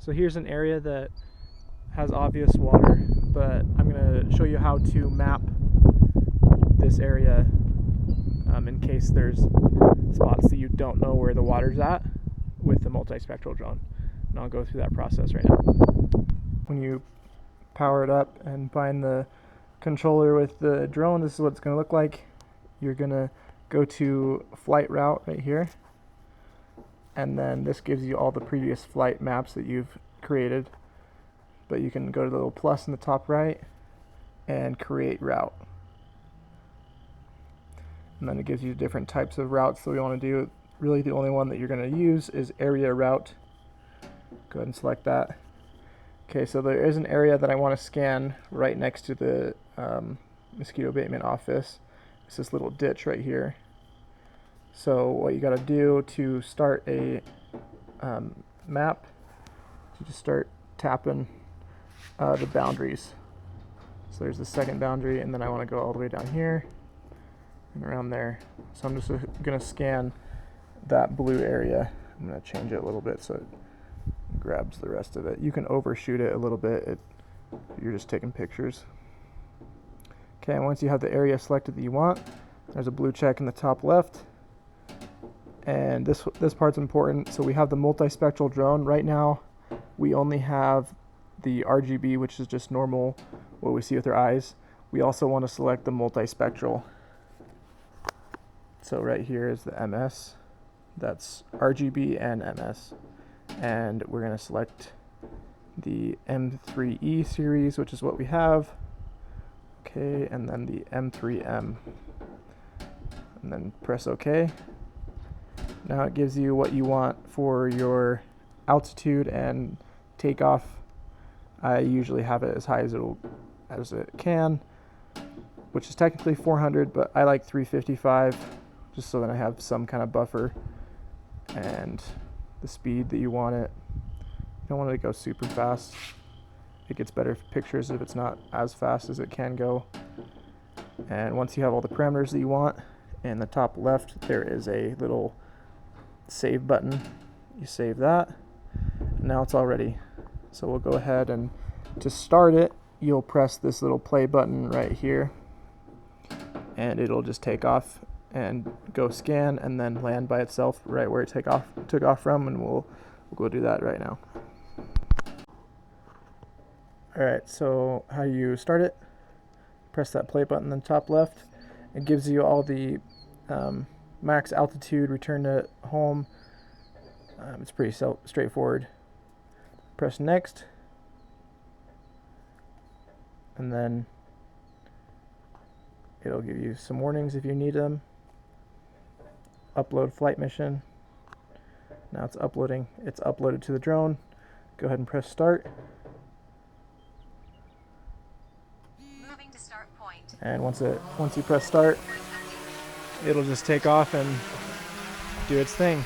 So here's an area that has obvious water, but I'm going to show you how to map this area in case there's spots that you don't know where the water's at with the multispectral drone. And I'll go through that process right now. When you power it up and find the controller with the drone, this is what it's going to look like. You're going to go to flight route right here, and then this gives you all the previous flight maps that you've created. But you can go to the little plus in the top right and create route. And then it gives you different types of routes that we want to do. Really the only one that you're going to use is area route. Go ahead and select that. Okay, so there is an area that I want to scan right next to the mosquito abatement office. It's this little ditch right here. So what you got to do to start a map, you just start tapping the boundaries. So there's the second boundary, and then I want to go all the way down here and around there. So I'm just going to scan that blue area. I'm going to change it a little bit so it grabs the rest of it. You can overshoot it a little bit. You're just taking pictures. Okay, and once you have the area selected that you want, there's a blue check in the top left. And this part's important. So we have the multispectral drone. Right now, we only have the RGB, which is just normal, what we see with our eyes. We also want to select the multispectral. So right here is the MS. That's RGB and MS. And we're going to select the M3E series, which is what we have. Okay, and then the M3M. And then press OK. Now it gives you what you want for your altitude and takeoff. I usually have it as high as it can, which is technically 400, but I like 355 just so that I have some kind of buffer, and the speed that you want it. You don't want it to go super fast. It gets better pictures if it's not as fast as it can go. And once you have all the parameters that you want, in the top left there is a little save button. You save that. Now it's all ready. So we'll go ahead, and to start it, you'll press this little play button right here, and it'll just take off and go scan and then land by itself right where it took off from, and we'll go do that right now. Alright, so how you start it, press that play button in the top left. It gives you all the max altitude, return to home. It's pretty straightforward. Press next, and then it'll give you some warnings if you need them. Upload flight mission. Now it's uploading. It's uploaded to the drone. Go ahead and press start. Moving to start point. And once you press start, it'll just take off and do its thing.